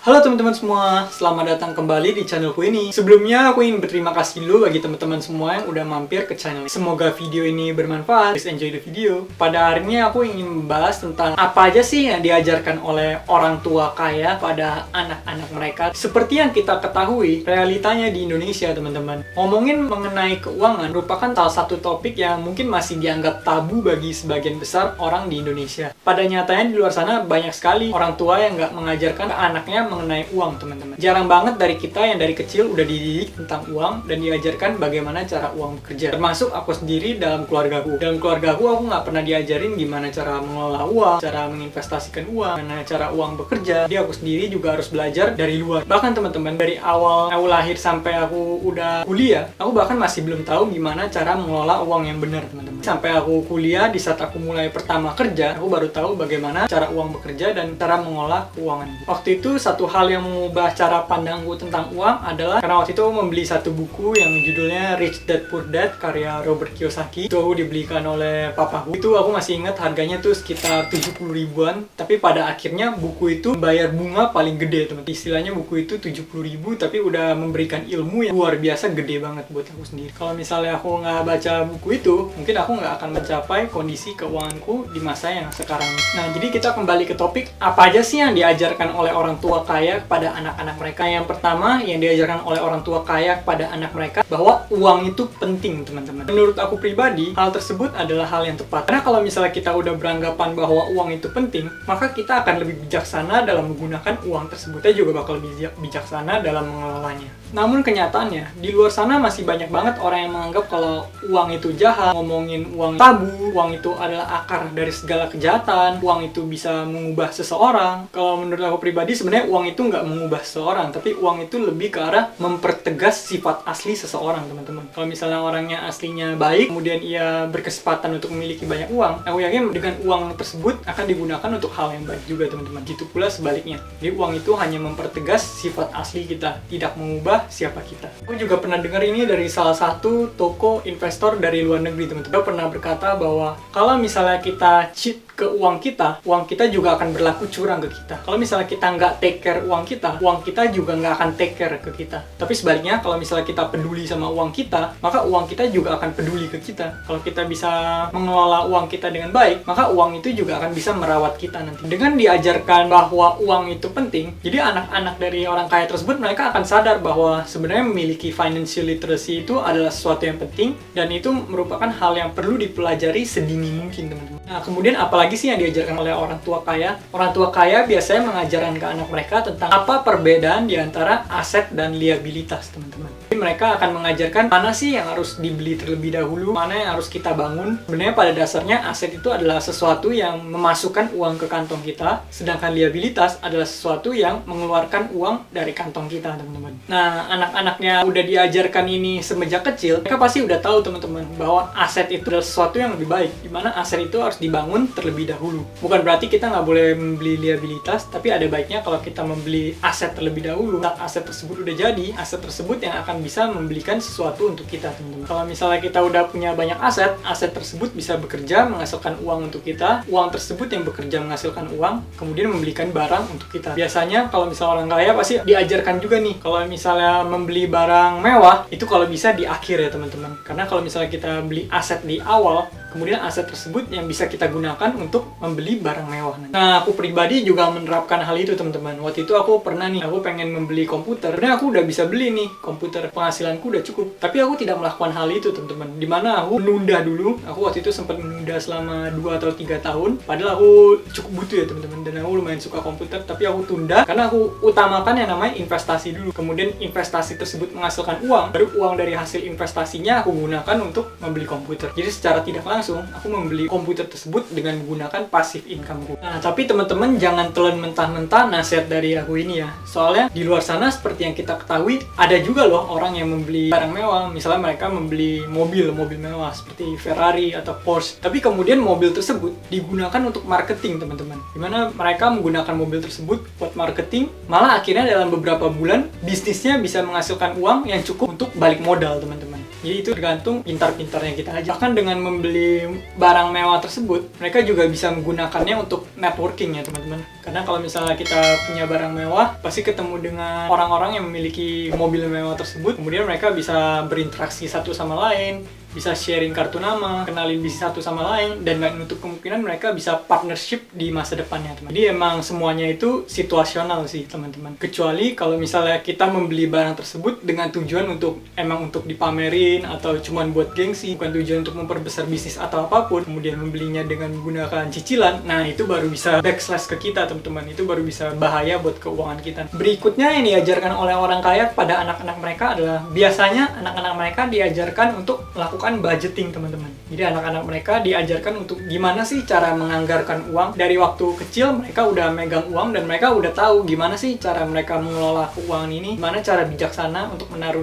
Halo teman-teman semua, selamat datang kembali di channelku ini. Sebelumnya aku ingin berterima kasih dulu bagi teman-teman semua yang udah mampir ke channel ini. Semoga video ini bermanfaat. Please enjoy the video. Pada hari ini aku ingin membahas tentang apa aja sih yang diajarkan oleh orang tua kaya pada anak-anak mereka. Seperti yang kita ketahui, realitanya di Indonesia teman-teman. Ngomongin mengenai keuangan merupakan salah satu topik yang mungkin masih dianggap tabu bagi sebagian besar orang di Indonesia. Pada nyatanya di luar sana banyak sekali orang tua yang nggak mengajarkan ke anaknya mengenai uang teman-teman. Jarang banget dari kita yang dari kecil udah dididik tentang uang dan diajarkan bagaimana cara uang bekerja. Termasuk aku sendiri dalam keluargaku. Dalam keluargaku aku nggak pernah diajarin gimana cara mengelola uang, cara menginvestasikan uang, gimana cara uang bekerja. Jadi aku sendiri juga harus belajar dari luar. Bahkan teman-teman dari awal aku lahir sampai aku udah kuliah, aku bahkan masih belum tahu gimana cara mengelola uang yang benar teman-teman. Sampai aku kuliah, di saat aku mulai pertama kerja, aku baru tahu bagaimana cara uang bekerja dan cara mengolah keuangan. Waktu itu satu hal yang mengubah cara pandangku tentang uang adalah karena waktu itu aku membeli satu buku yang judulnya Rich Dad Poor Dad karya Robert Kiyosaki. Itu aku dibelikan oleh papaku. Itu aku masih ingat harganya tuh sekitar 70 ribuan. Tapi pada akhirnya buku itu bayar bunga paling gede teman. Istilahnya buku itu 70 ribu tapi udah memberikan ilmu yang luar biasa gede banget buat aku sendiri. Kalau misalnya aku nggak baca buku itu, mungkin aku nggak akan mencapai kondisi keuanganku di masa yang sekarang. Nah, jadi kita kembali ke topik, apa aja sih yang diajarkan oleh orang tua kaya pada anak-anak mereka. Yang pertama yang diajarkan oleh orang tua kaya pada anak mereka bahwa uang itu penting teman-teman. Menurut aku pribadi, hal tersebut adalah hal yang tepat. Karena kalau misalnya kita udah beranggapan bahwa uang itu penting, maka kita akan lebih bijaksana dalam menggunakan uang tersebut. Kita juga bakal lebih bijaksana dalam mengelolanya. Namun kenyataannya, di luar sana masih banyak banget orang yang menganggap kalau uang itu jahat, ngomongin uang tabu, uang itu adalah akar dari segala kejahatan, uang itu bisa mengubah seseorang. Kalau menurut aku pribadi, sebenarnya uang itu nggak mengubah seseorang, tapi uang itu lebih ke arah mempertegas sifat asli seseorang, teman-teman. Kalau misalnya orangnya aslinya baik, kemudian ia berkesempatan untuk memiliki banyak uang, aku yakin dengan uang tersebut akan digunakan untuk hal yang baik juga, teman-teman. Gitu pula sebaliknya. Jadi uang itu hanya mempertegas sifat asli kita, tidak mengubah siapa kita. Aku juga pernah dengar ini dari salah satu toko investor dari luar negeri, teman-teman. Dia pernah berkata bahwa kalau misalnya kita cheat ke uang kita juga akan berlaku curang ke kita. Kalau misalnya kita nggak take care uang kita juga nggak akan take care ke kita. Tapi sebaliknya, kalau misalnya kita peduli sama uang kita, maka uang kita juga akan peduli ke kita. Kalau kita bisa mengelola uang kita dengan baik, maka uang itu juga akan bisa merawat kita nanti. Dengan diajarkan bahwa uang itu penting, jadi anak-anak dari orang kaya tersebut, mereka akan sadar bahwa sebenarnya memiliki financial literacy itu adalah sesuatu yang penting, dan itu merupakan hal yang perlu dipelajari sedini mungkin, teman-teman. Nah, kemudian apalagi sih yang diajarkan oleh orang tua kaya? Orang tua kaya biasanya mengajarkan ke anak mereka tentang apa perbedaan di antara aset dan liabilitas, teman-teman. Jadi mereka akan mengajarkan mana sih yang harus dibeli terlebih dahulu, mana yang harus kita bangun. Sebenarnya pada dasarnya aset itu adalah sesuatu yang memasukkan uang ke kantong kita, sedangkan liabilitas adalah sesuatu yang mengeluarkan uang dari kantong kita, teman-teman. Nah, anak-anaknya udah diajarkan ini semenjak kecil, mereka pasti udah tahu, teman-teman, bahwa aset itu adalah sesuatu yang lebih baik, dimana aset itu harus dibangun terlebih dahulu. Bukan berarti kita nggak boleh membeli liabilitas, tapi ada baiknya kalau kita membeli aset terlebih dahulu. Saat aset tersebut udah jadi, aset tersebut yang akan bisa membelikan sesuatu untuk kita, teman-teman. Kalau misalnya kita udah punya banyak aset, aset tersebut bisa bekerja menghasilkan uang untuk kita, uang tersebut yang bekerja menghasilkan uang, kemudian membelikan barang untuk kita. Biasanya kalau misalnya orang kaya pasti diajarkan juga nih, kalau misalnya membeli barang mewah, itu kalau bisa di akhir ya, teman-teman. Karena kalau misalnya kita beli aset di awal, kemudian aset tersebut yang bisa kita gunakan untuk membeli barang mewah. Nah, aku pribadi juga menerapkan hal itu, teman-teman. Waktu itu aku pernah nih, aku pengen membeli komputer. Sebenarnya aku udah bisa beli nih komputer, penghasilanku udah cukup. Tapi aku tidak melakukan hal itu, teman-teman. Dimana aku menunda dulu. Aku waktu itu sempat menunda selama 2 atau 3 tahun. Padahal aku cukup butuh ya, teman-teman. Dan aku lumayan suka komputer, tapi aku tunda karena aku utamakan yang namanya investasi dulu. Kemudian investasi tersebut menghasilkan uang. Baru uang dari hasil investasinya aku gunakan untuk membeli komputer. Jadi secara tidak langsung aku membeli komputer tersebut dengan menggunakan passive income-ku. Nah, tapi teman-teman jangan telan mentah-mentah nasihat dari aku ini ya. Soalnya di luar sana seperti yang kita ketahui, ada juga loh orang yang membeli barang mewah. Misalnya mereka membeli mobil mewah seperti Ferrari atau Porsche. Tapi kemudian mobil tersebut digunakan untuk marketing, teman-teman. Dimana mereka menggunakan mobil tersebut buat marketing, malah akhirnya dalam beberapa bulan bisnisnya bisa menghasilkan uang yang cukup untuk balik modal, teman-teman. Jadi itu tergantung pintar-pintarnya kita aja. Bahkan dengan membeli barang mewah tersebut, mereka juga bisa menggunakannya untuk networking ya, teman-teman. Karena kalau misalnya kita punya barang mewah, pasti ketemu dengan orang-orang yang memiliki mobil mewah tersebut. Kemudian mereka bisa berinteraksi satu sama lain, bisa sharing kartu nama, kenalin bisnis satu sama lain, dan nggak menutup kemungkinan mereka bisa partnership di masa depannya, teman. Jadi emang semuanya itu situasional sih, teman-teman. Kecuali kalau misalnya kita membeli barang tersebut dengan tujuan untuk dipamerin atau cuman buat gengsi, bukan tujuan untuk memperbesar bisnis atau apapun, kemudian membelinya dengan menggunakan cicilan, nah itu baru bisa backslash ke kita, teman-teman. Itu baru bisa bahaya buat keuangan kita. Berikutnya yang diajarkan oleh orang kaya pada anak-anak mereka adalah biasanya anak-anak mereka diajarkan untuk melakukan budgeting, teman-teman. Jadi anak-anak mereka diajarkan untuk gimana sih cara menganggarkan uang. Dari waktu kecil mereka udah megang uang dan mereka udah tahu gimana sih cara mereka mengelola keuangan ini, gimana cara bijaksana untuk menaruh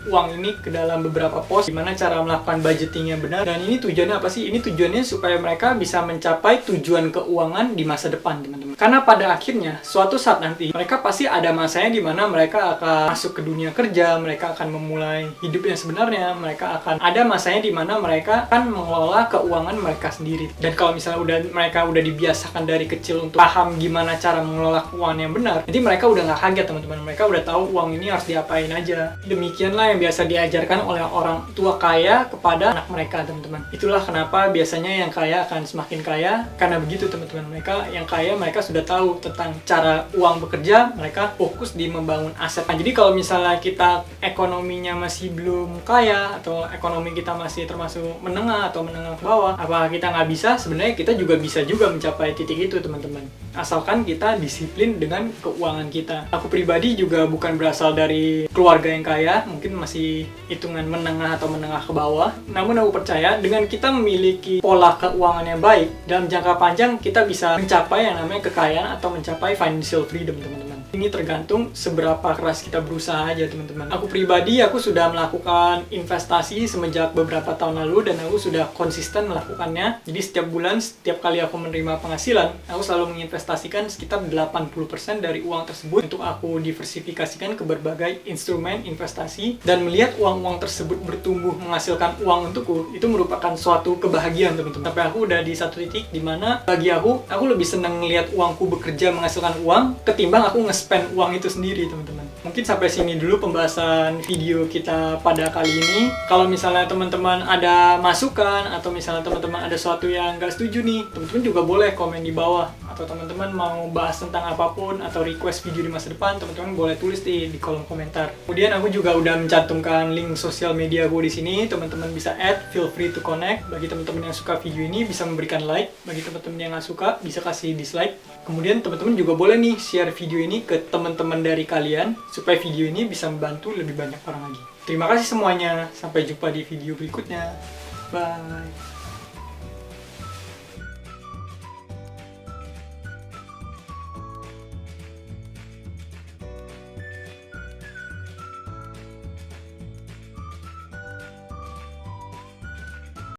uang ini ke dalam beberapa pos, gimana cara melakukan budgeting yang benar. Dan ini tujuannya apa sih? Ini tujuannya supaya mereka bisa mencapai tujuan keuangan di masa depan, teman-teman. Karena pada akhirnya suatu saat nanti mereka pasti ada masanya di mana mereka akan masuk ke dunia kerja, mereka akan memulai hidup yang sebenarnya, mereka akan ada masanya di mana mereka akan mengelola keuangan mereka sendiri. Dan kalau misalnya mereka udah dibiasakan dari kecil untuk paham gimana cara mengelola keuangan yang benar, nanti mereka udah nggak kaget, teman-teman. Mereka udah tahu uang ini harus diapain aja. Demikianlah yang biasa diajarkan oleh orang tua kaya kepada anak mereka, teman-teman. Itulah kenapa biasanya yang kaya akan semakin kaya, karena begitu, teman-teman. Mereka yang kaya, mereka sudah tahu tentang cara uang bekerja, mereka fokus di membangun aset. Nah, jadi kalau misalnya kita ekonominya masih belum kaya atau ekonomi kita masih termasuk menengah atau menengah ke bawah, apa kita nggak bisa? Sebenarnya kita juga bisa juga mencapai titik itu, teman-teman. Asalkan kita disiplin dengan keuangan kita. Aku pribadi juga bukan berasal dari keluarga yang kaya, mungkin masih hitungan menengah atau menengah ke bawah. Namun aku percaya dengan kita memiliki pola keuangan yang baik, dalam jangka panjang kita bisa mencapai yang namanya kekayaan atau mencapai financial freedom, teman-teman. Ini tergantung seberapa keras kita berusaha aja, teman-teman. Aku pribadi, aku sudah melakukan investasi semenjak beberapa tahun lalu dan aku sudah konsisten melakukannya. Jadi setiap bulan, setiap kali aku menerima penghasilan, aku selalu menginvestasikan sekitar 80% dari uang tersebut untuk aku diversifikasikan ke berbagai instrumen investasi, dan melihat uang-uang tersebut bertumbuh menghasilkan uang untukku, itu merupakan suatu kebahagiaan, teman-teman. Tapi aku udah di satu titik di mana bagi aku lebih senang melihat uangku bekerja menghasilkan uang ketimbang aku spend uang itu sendiri, teman-teman. Mungkin sampai sini dulu pembahasan video kita pada kali ini. Kalau misalnya teman-teman ada masukan atau misalnya teman-teman ada sesuatu yang nggak setuju nih, teman-teman juga boleh komen di bawah. Atau teman-teman mau bahas tentang apapun atau request video di masa depan, teman-teman boleh tulis di kolom komentar. Kemudian aku juga udah mencantumkan link sosial media aku di sini. Teman-teman bisa add, feel free to connect. Bagi teman-teman yang suka video ini bisa memberikan like. Bagi teman-teman yang nggak suka bisa kasih dislike. Kemudian teman-teman juga boleh nih share video ini ke teman-teman dari kalian supaya video ini bisa membantu lebih banyak orang lagi. Terima kasih semuanya. Sampai jumpa di video berikutnya. Bye.